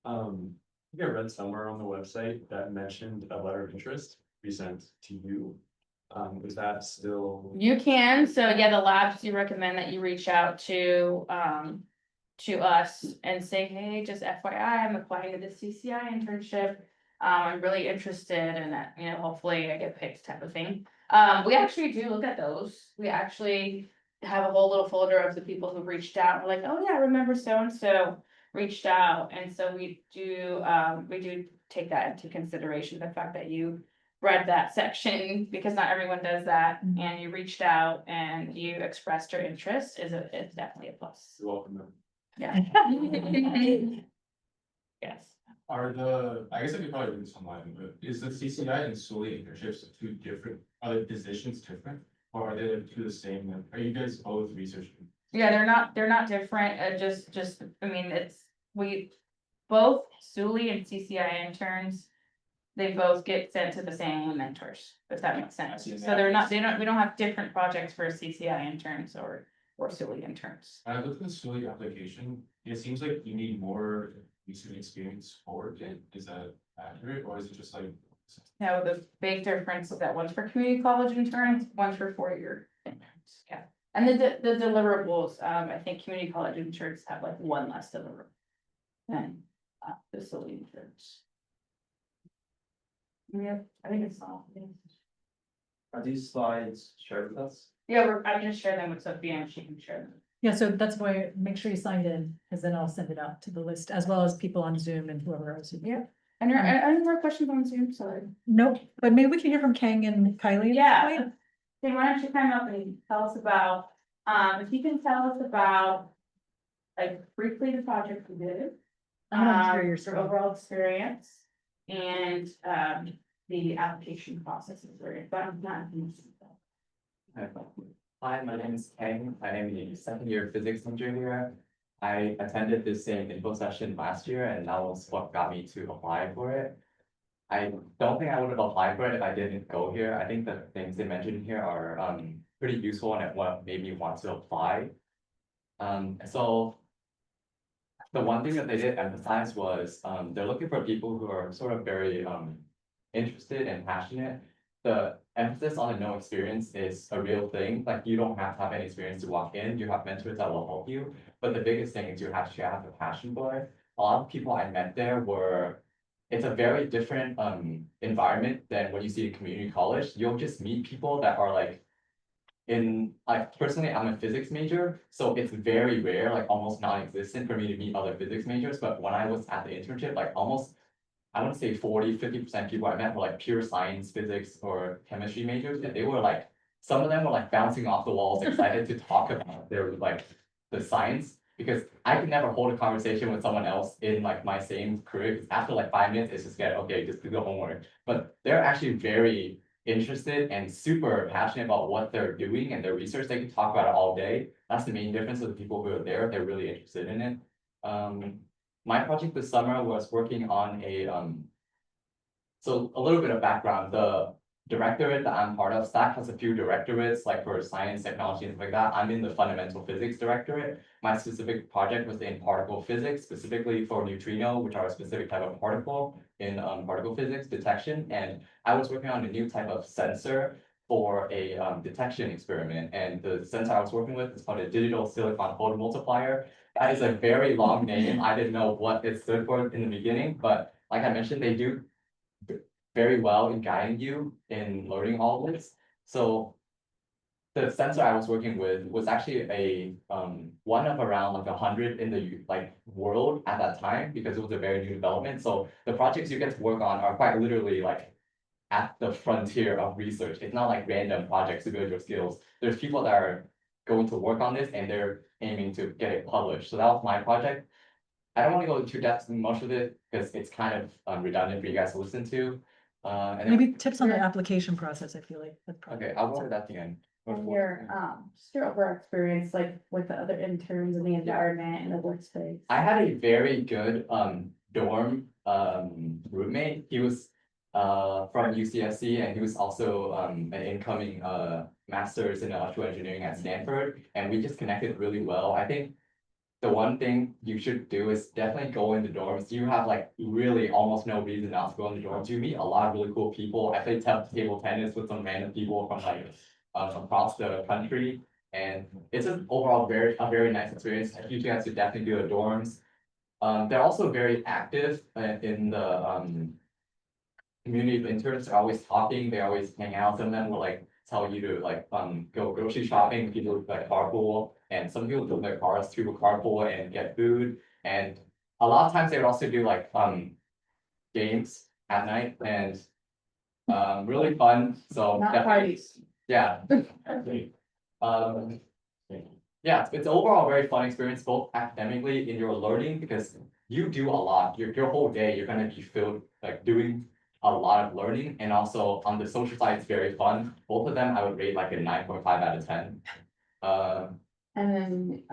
out. I think I read somewhere on the website that mentioned a letter of interest be sent to you. Is that still? You can, so yeah, the labs, you recommend that you reach out to us and say, hey, just FYI, I'm applying to the CCI internship. I'm really interested in that, you know, hopefully I get picked type of thing. We actually do look at those. We actually have a whole little folder of the people who reached out. We're like, oh yeah, I remember so-and-so reached out. And so we do take that into consideration, the fact that you read that section, because not everyone does that, and you reached out and you expressed your interest is definitely a plus. You're welcome. Yeah. Yes. I guess I could probably do this online, but is the CCI and SLAC internships two different, are the positions different? Or are they like two the same? Like, are you guys both researching? Yeah, they're not different, I mean, both SULI and CCI interns, they both get sent to the same mentors, if that makes sense. So we don't have different projects for CCI interns or SULI interns. I looked at the SLAC application, it seems like you need more recent experience for it. Is that accurate, or is it just like? Now, the big difference is that one's for community college interns, one's for 4-year interns, yeah. And the deliverables, I think community college interns have like one less deliverable than the SULI interns. Yeah, I think it's all. Are these slides shared with us? Yeah, I'm gonna share them with Sophia and she can share them. Yeah, so that's why, make sure you signed in, because then I'll send it out to the list, as well as people on Zoom and whoever else. Yeah. And any more questions on Zoom, sorry. Nope, but maybe we can hear from Kang and Kylie. Yeah. Hey, why don't you come up and tell us about, if you can tell us about, like, briefly the project you did. I'm gonna share your Your screen. overall experience and, the application processes or Hi, my name is Kang. I am a second-year physics major here. I attended the same info session last year, and that was what got me to apply for it. I don't think I would have applied for it if I didn't go here. I think the things they mentioned here are pretty useful and what made me want to apply. So the one thing that they did emphasize was, they're looking for people who are sort of very, interested and passionate. The emphasis on the no experience is a real thing, like you don't have to have any experience to walk in, you have mentors that will help you. But the biggest thing is you have to have a passion for it. A lot of people I met there were, it's a very different, environment than what you see in community college. You'll just meet people that are like, like personally, I'm a physics major, so it's very rare, like almost non-existent for me to meet other physics majors, but when I was at the internship, like almost, I want to say 40-50% people I met were like pure science, physics, or chemistry majors, and they were like, some of them were like bouncing off the walls, excited to talk about their like the science, because I could never hold a conversation with someone else in like my same career, because after like 5 minutes, it's just get, okay, just do the homework. But they're actually very interested and super passionate about what they're doing and their research. They can talk about it all day. That's the main difference of the people who are there. They're really interested in it. My project this summer was working on a, so a little bit of background, the directorate that I'm part of, SLAC has a few directorates, like for science, technology, and stuff like that. I'm in the fundamental physics directorate. My specific project was in particle physics, specifically for neutrino, which are a specific type of particle in particle physics detection. And I was working on a new type of sensor for a detection experiment. And the sensor I was working with is called a digital silicon photomultiplier. That is a very long name. I didn't know what it stood for in the beginning, but like I mentioned, they do very well in guiding you in learning all this. So the sensor I was working with was actually a one of around like 100 in the like world at that time, because it was a very new development. So the projects you get to work on are quite literally like at the frontier of research. It's not like random projects to build your skills. There's people that are going to work on this and they're aiming to get it published. So that was my project. I don't want to go into depth in much of it because it's kind of redundant for you guys to listen to. And then- Maybe tips on the application process, I feel like. That's probably- Okay, I'll go over that at the end. And your, just your overall experience, like with the other interns in the environment and the workspace. I had a very good dorm roommate. He was from UCSC, and he was also an incoming master's in electrical engineering at Stanford, and we just connected really well. I think the one thing you should do is definitely go in the dorms. You have like really almost no reason not to go in the dorms. You meet a lot of really cool people. I played table tennis with some random people from like across the country, and it's an overall a very nice experience. You guys should definitely do the dorms. They're also very active in the community of interns. They're always talking, they always hang out. Some of them will like tell you to like go grocery shopping, people like carpool, and some people build their cars to carpool and get food. And a lot of times they would also do like games at night, and really fun. So Not definitely- parties. yeah. Yeah, it's overall a very fun experience, both academically in your learning, because you do a lot. Your whole day, you're gonna be filled like doing a lot of learning, and also on the social side, it's very fun. Both of them I would rate like a 9.5 out of 10. And then,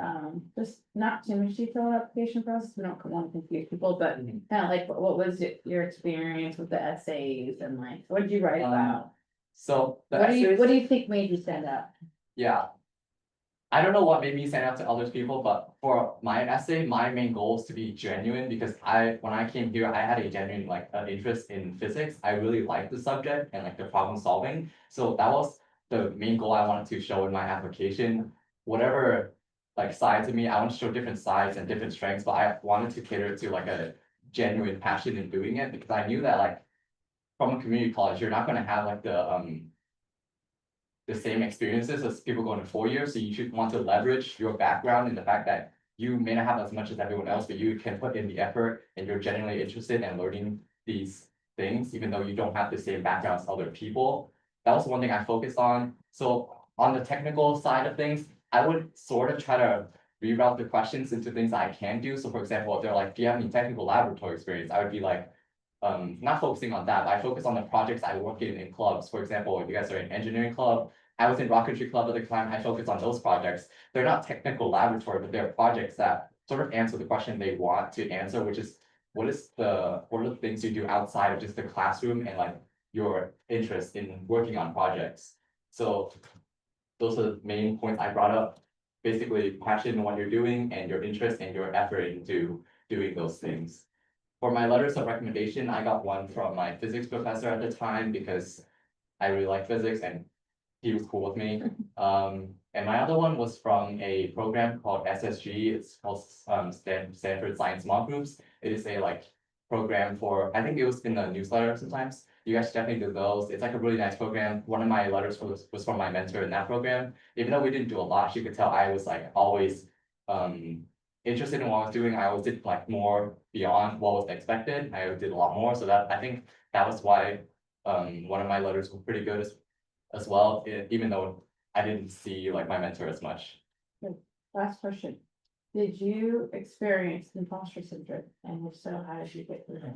just not too much detail on application process, we don't want to confuse people, but kind of like, what was your experience with the essays and like, what did you write about? So the What essays, do you think made you stand out? yeah. I don't know what made me stand out to other people, but for my essay, my main goal is to be genuine, because when I came here, I had a genuine like interest in physics. I really liked the subject and like the problem solving. So that was the main goal I wanted to show in my application. Whatever like sides of me, I want to show different sides and different strengths, but I wanted to cater to like a genuine passion in doing it, because I knew that like from a community college, you're not gonna have like the same experiences as people going to 4 years, so you should want to leverage your background and the fact that you may not have as much as everyone else, but you can put in the effort and you're genuinely interested in learning these things, even though you don't have the same background as other people. That was one thing I focused on. So on the technical side of things, I would sort of try to reroute the questions into things I can do. So for example, if they're like, do you have any technical laboratory experience? I would be like, not focusing on that, but I focus on the projects I work in clubs. For example, if you guys are in engineering club, I was in rocketry club at the time, I focus on those projects. They're not technical laboratory, but they're projects that sort of answer the question they want to answer, which is what are the things you do outside of just the classroom and like your interest in working on projects. So those are the main points I brought up. basically passionate in what you're doing and your interest and your effort into doing those things. For my letters of recommendation, I got one from my physics professor at the time because I really like physics and he was cool with me. And my other one was from a program called SSG. It's called Stanford Science Small Groups. It is a like program for, I think it was in the newsletter sometimes. You guys should definitely do those. It's like a really nice program. One of my letters was from my mentor in that program. Even though we didn't do a lot, you could tell I was like always interested in what I was doing. I always did like more beyond what was expected. I did a lot more. So that I think that was why one of my letters was pretty good as well, even though I didn't see like my mentor as much. Last question. Did you experience imposter syndrome? And if so, how did you get through it?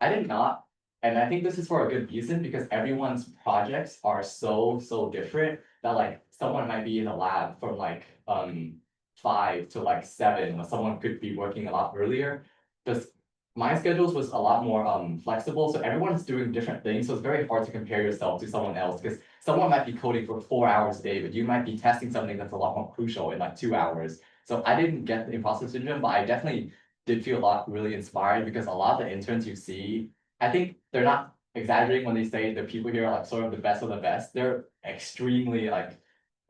I did not, and I think this is for a good reason because everyone's projects are so different that like someone might be in the lab from like 5 to like 7, or someone could be working a lot earlier. Just my schedules was a lot more flexible, so everyone's doing different things, so it's very hard to compare yourself to someone else because someone might be coding for 4 hours a day, but you might be testing something that's a lot more crucial in like 2 hours. So I didn't get the imposter syndrome, but I definitely did feel a lot really inspired because a lot of the interns you see, I think they're not exaggerating when they say the people here are like sort of the best of the best. They're extremely like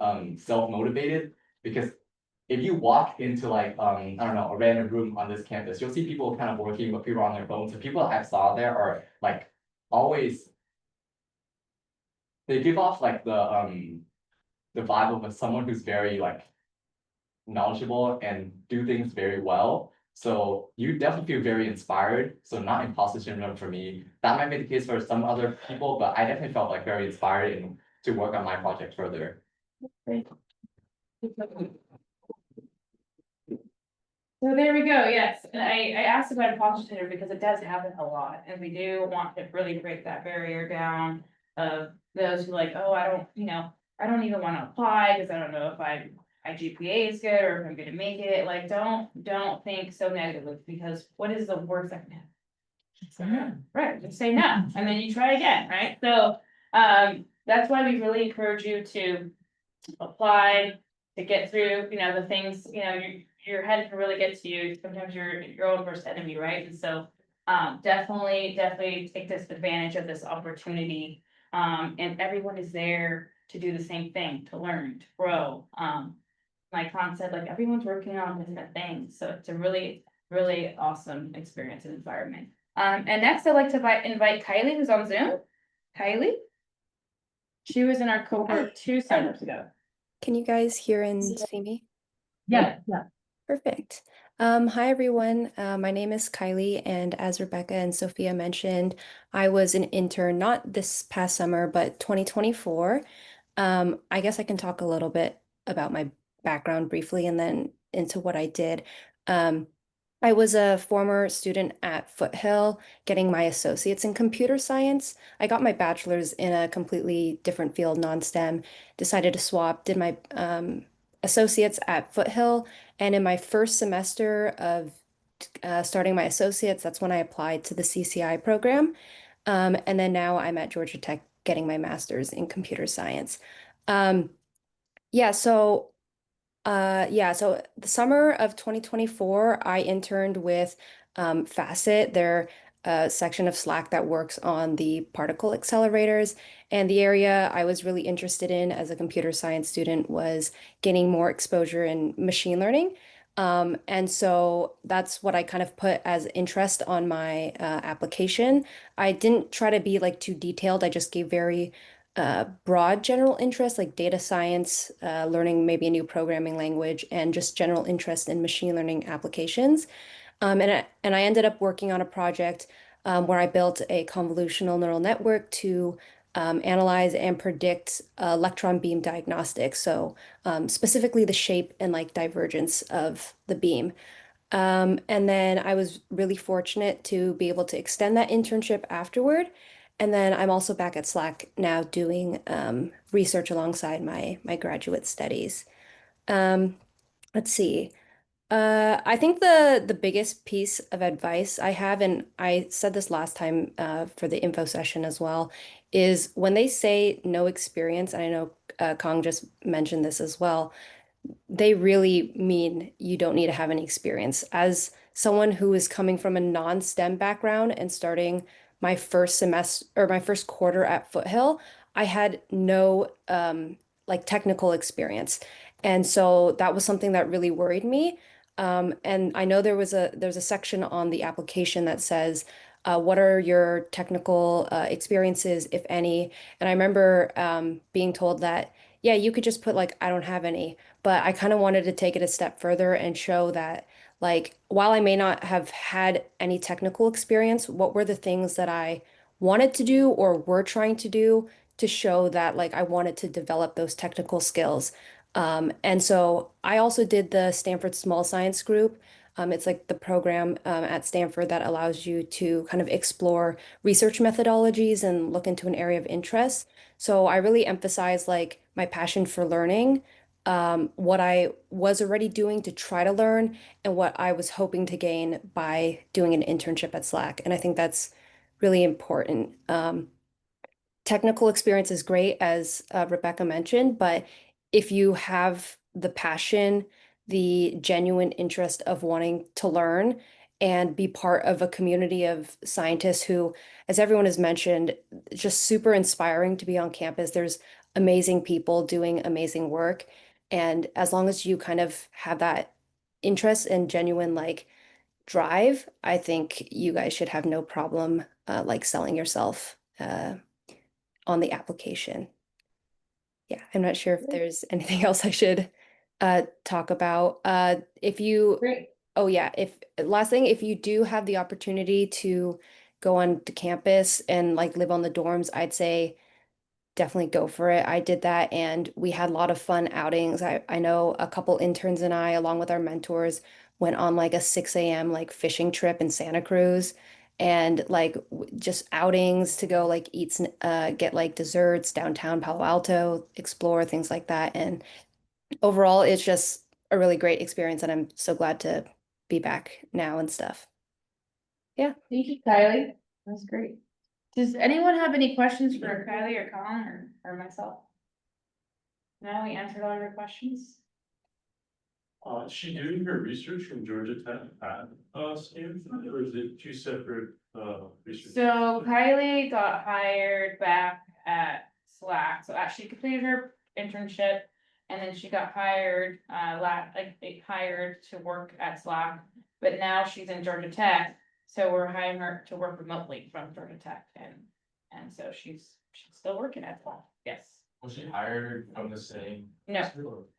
self-motivated because if you walk into like I don't know, a random room on this campus, you'll see people kind of working with people on their phones. The people I saw there are like always, they give off like the vibe of someone who's very like knowledgeable and do things very well. So you definitely feel very inspired. So not imposter syndrome for me. That might be the case for some other people, but I definitely felt like very inspired and to work on my project further. Great. So there we go, yes, and I asked about imposter syndrome because it does happen a lot, and we do want to really break that barrier down of those who like, oh, I don't, I don't even want to apply because I don't know if my GPA is good or if I'm gonna make it, like, don't think so negatively, because what is the worst that can happen? Right, just say no, and then you try again, right? So, that's why we really encourage you to apply, to get through, the things, your head can really get to you. Sometimes you're your own worst enemy, right? And so definitely take this advantage of this opportunity. And everyone is there to do the same thing, to learn, to grow. Like Con said, like everyone's working on different things. So it's a really awesome experience and environment. And next I'd like to invite Kylie, who's on Zoom. Kylie. She was in our cohort 2 summers ago. Can you guys hear and see me? Yeah. Perfect. Hi, everyone. My name is Kylie, and as Rebecca and Sophia mentioned, I was an intern, not this past summer, but 2024. I guess I can talk a little bit about my background briefly and then into what I did. I was a former student at Foothill, getting my associates in computer science. I got my bachelor's in a completely different field, non-STEM, decided to swap, did my associates at Foothill, and in my first semester of starting my associates, that's when I applied to the CCI program. And then now I'm at Georgia Tech getting my master's in computer science. So the summer of 2024, I interned with Facet. They're a section of SLAC that works on the particle accelerators. And the area I was really interested in as a computer science student was gaining more exposure in machine learning. And so that's what I kind of put as interest on my application. I didn't try to be like too detailed. I just gave very broad general interest like data science, learning maybe a new programming language, and just general interest in machine learning applications. And I ended up working on a project where I built a convolutional neural network to analyze and predict electron beam diagnostics. So specifically the shape and like divergence of the beam. And then I was really fortunate to be able to extend that internship afterward. And then I'm also back at SLAC now doing research alongside my graduate studies. Let's see. I think the biggest piece of advice I have, and I said this last time for the info session as well, is when they say no experience, and I know Kong just mentioned this as well, they really mean you don't need to have any experience. As someone who is coming from a non-STEM background and starting my first semester or my first quarter at Foothill, I had no like technical experience. And so that was something that really worried me. And I know there's a section on the application that says, what are your technical experiences, if any? And I remember being told that, yeah, you could just put like, I don't have any. But I kind of wanted to take it a step further and show that, like, while I may not have had any technical experience, what were the things that I wanted to do or were trying to do to show that, like, I wanted to develop those technical skills. And so I also did the Stanford Small Science Group. It's like the program at Stanford that allows you to kind of explore research methodologies and look into an area of interest. So I really emphasize like my passion for learning, what I was already doing to try to learn, and what I was hoping to gain by doing an internship at SLAC. And I think that's really important. Technical experience is great, as Rebecca mentioned, but if you have the passion, the genuine interest of wanting to learn and be part of a community of scientists who, as everyone has mentioned, just super inspiring to be on campus. There's amazing people doing amazing work. And as long as you kind of have that interest and genuine like drive, I think you guys should have no problem like selling yourself on the application. Yeah, I'm not sure if there's anything else I should talk about. If you, Great. oh yeah, if last thing, if you do have the opportunity to go on to campus and like live on the dorms, I'd say definitely go for it. I did that and we had a lot of fun outings. I know a couple interns and I, along with our mentors, went on like a 6 a.m. like fishing trip in Santa Cruz and like just outings to go like eat, get like desserts downtown Palo Alto, explore things like that. And overall, it's just a really great experience and I'm so glad to be back now and stuff. Yeah. Thank you, Kylie. That's great. Does anyone have any questions for Kylie or Colin or myself? No, we answered all your questions. She doing her research from Georgia Tech at Stanford, or is it two separate research? So Kylie got hired back at SLAC, so she completed her internship. And then she got hired, hired to work at SLAC, but now she's in Georgia Tech. So we're hiring her to work remotely from Georgia Tech and so she's still working at SLAC, yes. Was she hired from the same? No.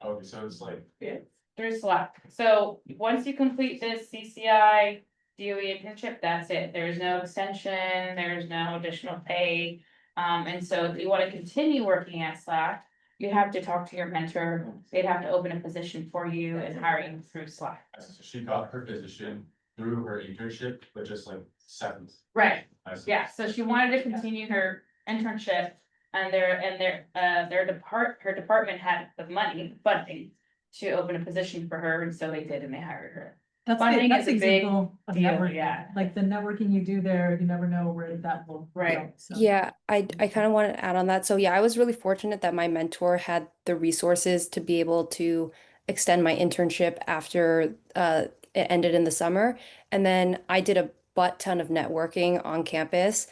Okay, so it's like. Yeah. Through SLAC. So once you complete this CCI DOE internship, that's it. There's no extension, there's no additional pay. And so if you want to continue working at SLAC, you have to talk to your mentor. They'd have to open a position for you and hire you through SLAC. So she got her position through her internship, but just like seventh. Right. I see. Yeah, so she wanted to continue her internship and her department had the money, funding to open a position for her, and so they did, and they hired her. Funding That's is a big example of deal, networking. yeah. Like the networking you do there, you never know where that will Right. go, so. Yeah, I kind of want to add on that. So yeah, I was really fortunate that my mentor had the resources to be able to extend my internship after it ended in the summer. And then I did a butt ton of networking on campus,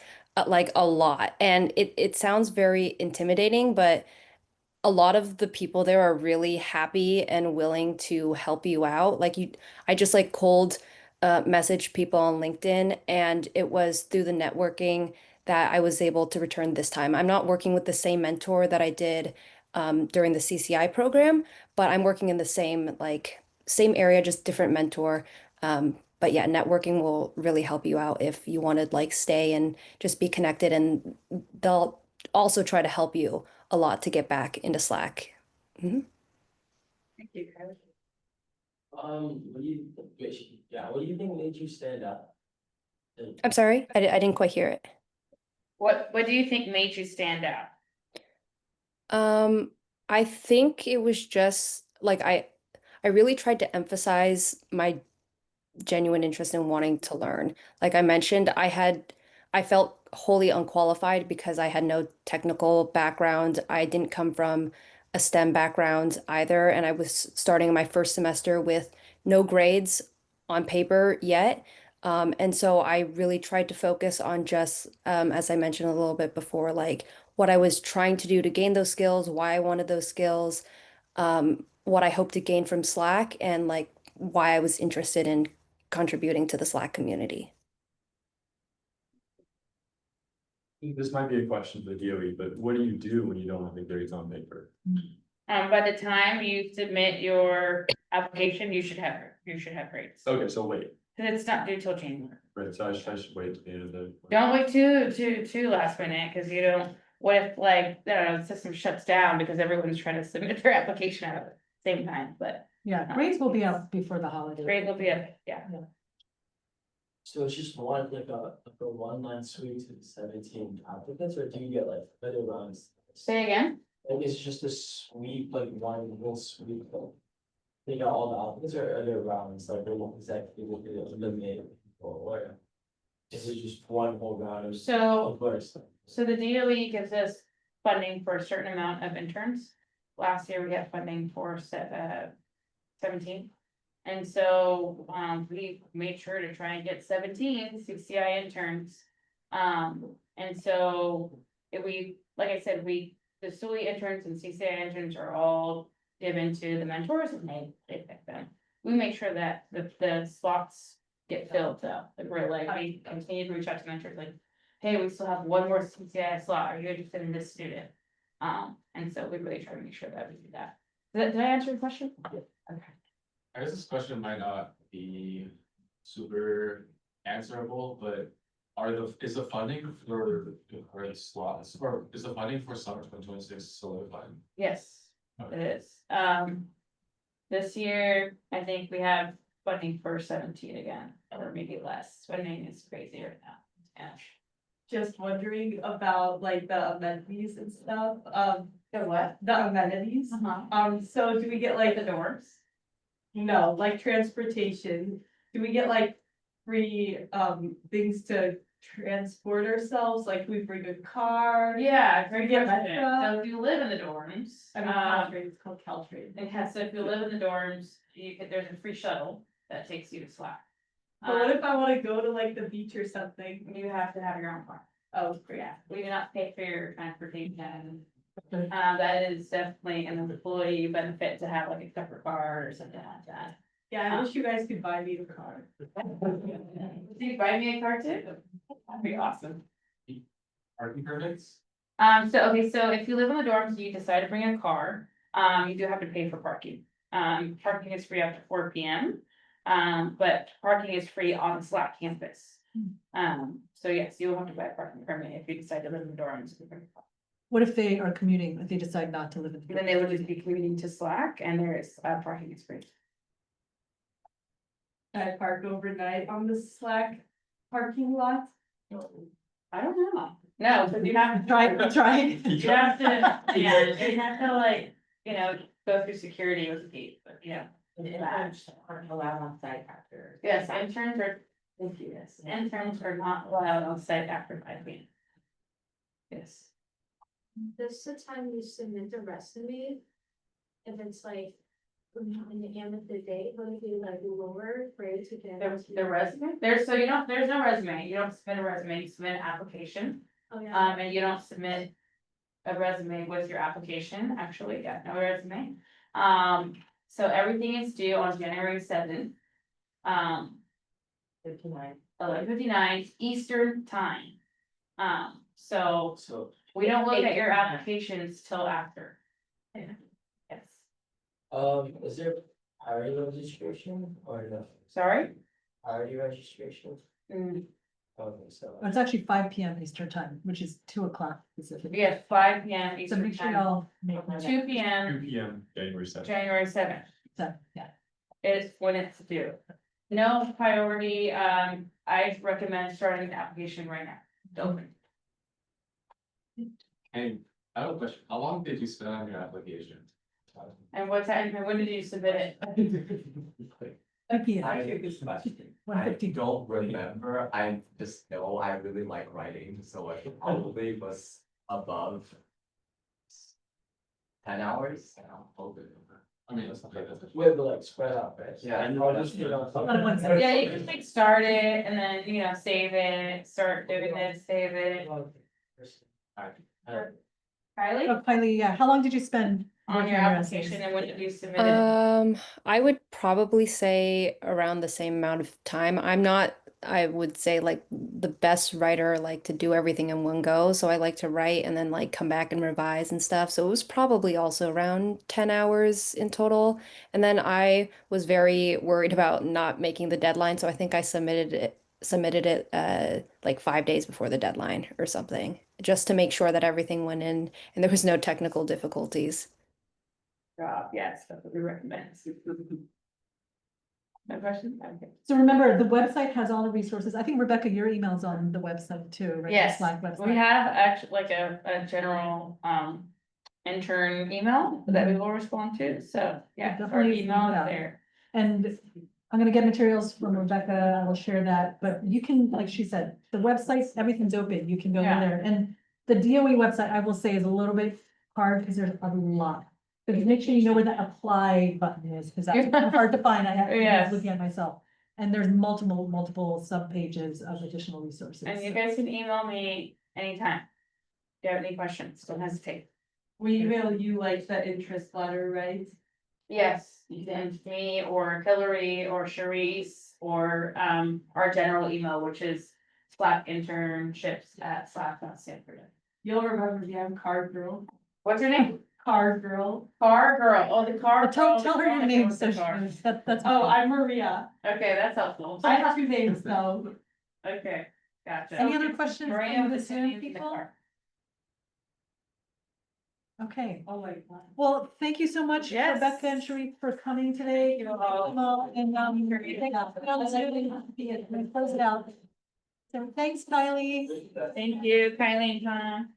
like a lot. And it sounds very intimidating, but a lot of the people there are really happy and willing to help you out. I just like cold message people on LinkedIn, and it was through the networking that I was able to return this time. I'm not working with the same mentor that I did during the CCI program, but I'm working in the same area, just different mentor. But yeah, networking will really help you out if you want to like stay and just be connected, and they'll also try to help you a lot to get back into SLAC. Thank you, Kylie. What do you, what do you think made you stand out? I'm sorry, I didn't quite hear it. What do you think made you stand out? I think it was just like I really tried to emphasize my genuine interest in wanting to learn. Like I mentioned, I felt wholly unqualified because I had no technical background. I didn't come from a STEM background either, and I was starting my first semester with no grades on paper yet. And so I really tried to focus on just, as I mentioned a little bit before, like what I was trying to do to gain those skills, why I wanted those skills, what I hope to gain from SLAC, and like why I was interested in contributing to the SLAC community. This might be a question for the DOE, but what do you do when you don't have the grades on paper? By the time you submit your application, you should have grades. Okay, so wait, Cause it's not due till January. right, so I should wait to the end of the. Don't wait too last minute, cause you don't, what if like, I don't know, the system shuts down because everyone's trying to submit their application at the same time, but Yeah, grades will be out before the holiday. grades will be up, yeah. So it's just one, like a one-line suite to 17 applicants, or do you get like other rounds? Say again? Like, it's just a sweep, like one whole sweep, like, they got all the applicants, or are there rounds, like, they won't exactly will be eliminated, or is it just one whole round of? So, Of course. so the DOE gives us funding for a certain amount of interns. Last year we had funding for 17. And so, we made sure to try and get 17 CCI interns. And so like I said, the SUI interns and CCI interns are all given to the mentors and they pick them. We make sure that the slots get filled though, like we continue to reach out to mentors like, hey, we still have one more CCI slot, are you interested in this student? And so we really try to make sure that we do that. Did I answer your question? Okay. I guess this question might not be super answerable, but is the funding for the slots, or is the funding for summer 2026 solidified? Yes, it is. This year, I think we have funding for 17 again, or maybe less. Funding is crazy right now. Yeah. Just wondering about like the amenities and stuff, The what? the amenities. So do we get like The dorms? no, like transportation, do we get like free, things to transport ourselves, like we bring a car? Yeah, great Yeah, question. Metro. So if you live in the dorms, I mean, Caltrate, it's called Caltrate. so if you live in the dorms, there's a free shuttle that takes you to SLAC. But what if I wanna go to like the beach or something? You have to have your own car. Oh, great. Yeah, we do not pay for your transportation. That is definitely an employee benefit to have like a separate car or something like that. Yeah, I wish you guys could buy me a car. Do you buy me a car too? That'd be awesome. Parking permits? So if you live in the dorms, you decide to bring a car, you do have to pay for parking. Parking is free after 4 p.m. But parking is free on the SLAC campus. So yes, you will have to buy a parking permit if you decide to live in the dorms. What if they are commuting, if they decide not to live in? Then they would just be commuting to SLAC and there is, parking is free. I park overnight on the SLAC parking lot. I don't know. No, but you have to Try. You have to, yeah, you have to like, go through security with the gate, but yeah. Interns aren't allowed on site after. Yes, interns are, thank you, yes, interns are not allowed on site after 5 p.m. Yes. This is the time you submit the resume. If it's like, in the end of the day, would it be like lower grade to get? The resume, there's no resume, you don't submit a resume, you submit an application, Oh, yeah. and you don't submit. A resume with your application, actually, yeah, no resume, so everything is due on January 7th. 11:59 Eastern time. So we don't look at your applications till after. Yes. Is there priority registration or no? Sorry? Priority registration? Mm, Okay, so. It's actually 5 p.m. Eastern time, which is 2 o'clock Pacific. yeah, 5 p.m. So Eastern make sure time, y'all make that. 2 p.m. 2 p.m. January 7th. January 7th So, yeah. is when it's due. No priority, I recommend starting the application right now. It's open. And I have a question, how long did you spend on your application? And what time, and when did you submit it? 5 p.m. I don't remember, I just know I really like writing, so I probably was above 10 hours. And I'm hoping. I mean, that's okay, with the like spread out, right? Yeah. And I'll just, you know. Yeah, you can like start it and then, you know, save it, start doing this, save it. Kylie, Oh, Kylie, yeah, how long did you spend? on working your on application essays? and when did you submit it? I would probably say around the same amount of time. I'm not, I would say like the best writer, like to do everything in one go. So I like to write and then like come back and revise and stuff. So it was probably also around 10 hours in total. And then I was very worried about not making the deadline. So I think I submitted it like 5 days before the deadline or something, just to make sure that everything went in and there was no technical difficulties. Yes, that's what we recommend. No questions? Okay. So remember, the website has all the resources. I think Rebecca, your email's on the website too, right? The Yes, Slack website. we have actually like a general intern email that we will respond to, so yeah, our Definitely email is yeah. there. And I'm gonna get materials from Rebecca, I will share that, but you can, like she said, the website, everything's open, you can go in Yeah. there. And the DOE website, I will say, is a little bit hard because there's a lot. But make sure you know where the apply button is, because that's hard to find, I Yes. was looking at it myself. And there's multiple sub-pages of additional resources. And you guys can email me anytime. If you have any questions, don't hesitate. We email you like the interest letter, right? Yes, you can me or Hillary or Sharice or our general email, which is SLAC Internships@slack.stanford. You'll remember me, I'm Card Girl. What's your name? Card Girl. Car Girl. Oh, the car. But tell girl, her the your girl name, with so the she car. knows. That's. Oh, I'm Maria. Okay, that's helpful. I have 2 names though. Okay, gotcha. Any other questions Maria from with the the Zoom names in the people? car. Okay, Oh my God. well, thank you so much, Yes. Rebecca and Sharif, for coming today. Thank you all. And close it out. So thanks, Kylie. Thank you, Kylie and Connor.